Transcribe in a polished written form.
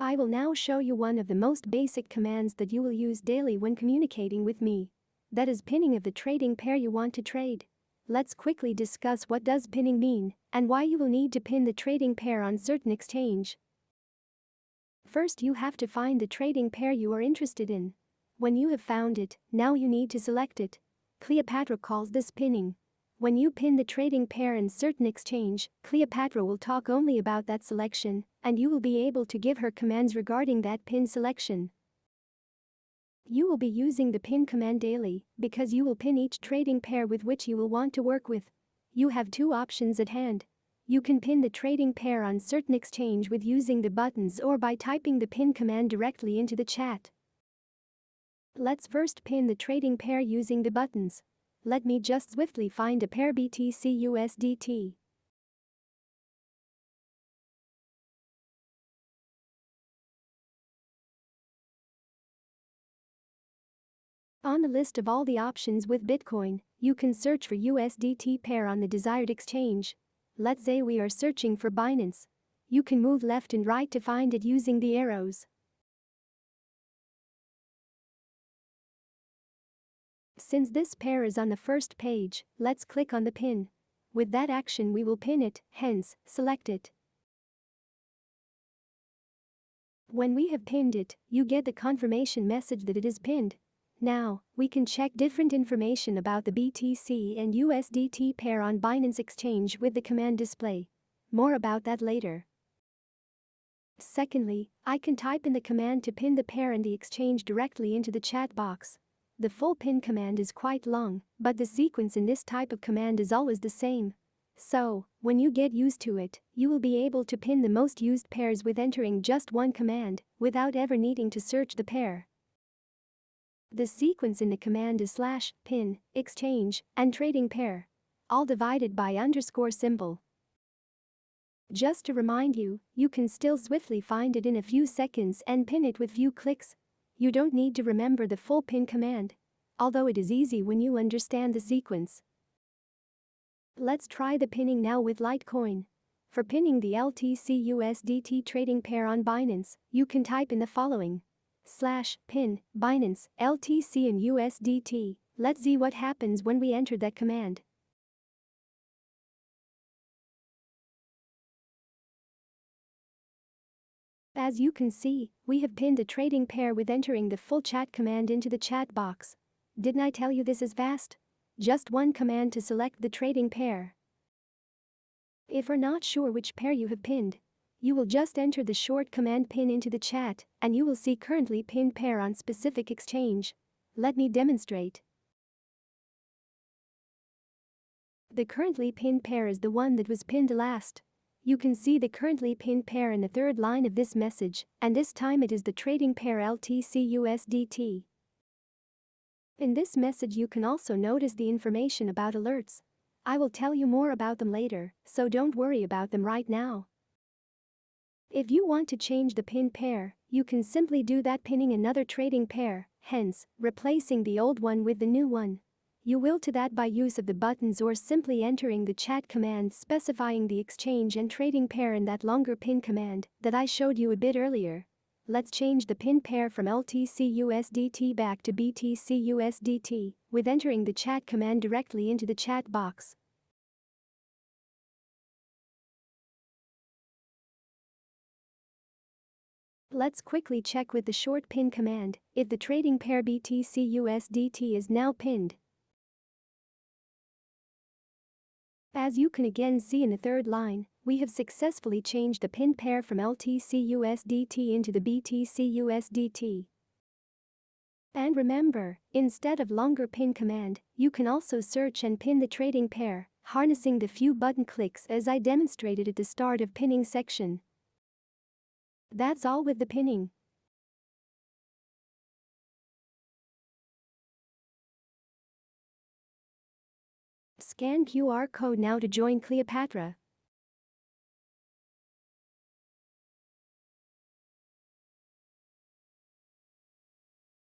I will now show you one of the most basic commands that you will use daily when communicating with me. That is pinning of the trading pair you want to trade. Let's quickly discuss what does pinning mean and why you will need to pin the trading pair on certain exchange. First, you have to find the trading pair you are interested in. When you have found it, now you need to select it. Kleopatra calls this pinning. When you pin the trading pair in certain exchange, Kleopatra will talk only about that selection, and you will be able to give her commands regarding that pin selection. You will be using the pin command daily because you will pin each trading pair with which you will want to work with. You have two options at hand. You can pin the trading pair on certain exchange with using the buttons or by typing the pin command directly into the chat. Let's first pin the trading pair using the buttons. Let me just swiftly find a pair BTC USDT. On the list of all the options with Bitcoin, you can search for USDT pair on the desired exchange. Let's say we are searching for Binance. You can move left and right to find it using the arrows. Since this pair is on the first page, let's click on the pin. With that action we will pin it, hence, select it. When we have pinned it, you get the confirmation message that it is pinned. Now, we can check different information about the BTC and USDT pair on Binance Exchange with the command display. More about that later. Secondly, I can type in the command to pin the pair and the exchange directly into the chat box. The full pin command is quite long, but the sequence in this type of command is always the same. So, when you get used to it, you will be able to pin the most used pairs with entering just one command, without ever needing to search the pair. The sequence in the command is /pin, exchange, and trading pair. All divided by _ symbol. Just to remind you, you can still swiftly find it in a few seconds and pin it with few clicks. You don't need to remember the full pin command, although it is easy when you understand the sequence. Let's try the pinning now with Litecoin. For pinning the LTC USDT trading pair on Binance, you can type in the following: /pin, Binance, LTC and USDT. Let's see what happens when we enter that command. As you can see, we have pinned a trading pair with entering the full chat command into the chat box. Didn't I tell you this is fast? Just one command to select the trading pair. If you're not sure which pair you have pinned, you will just enter the short command pin into the chat and you will see currently pinned pair on specific exchange. Let me demonstrate. The currently pinned pair is the one that was pinned last. You can see the currently pinned pair in the third line of this message, and this time it is the trading pair LTC USDT. In this message you can also notice the information about alerts. I will tell you more about them later, so don't worry about them right now. If you want to change the pinned pair, you can simply do that pinning another trading pair, hence, replacing the old one with the new one. You will do that by use of the buttons or simply entering the chat command specifying the exchange and trading pair in that longer pin command that I showed you a bit earlier. Let's change the pin pair from LTC USDT back to BTC USDT with entering the chat command directly into the chat box. Let's quickly check with the short pin command if the trading pair BTC USDT is now pinned. As you can again see in the third line, we have successfully changed the pin pair from LTC USDT into the BTC USDT. And remember, instead of longer pin command, you can also search and pin the trading pair, harnessing the few button clicks as I demonstrated at the start of pinning section. That's all with the pinning. Scan QR code now to join Kleopatra.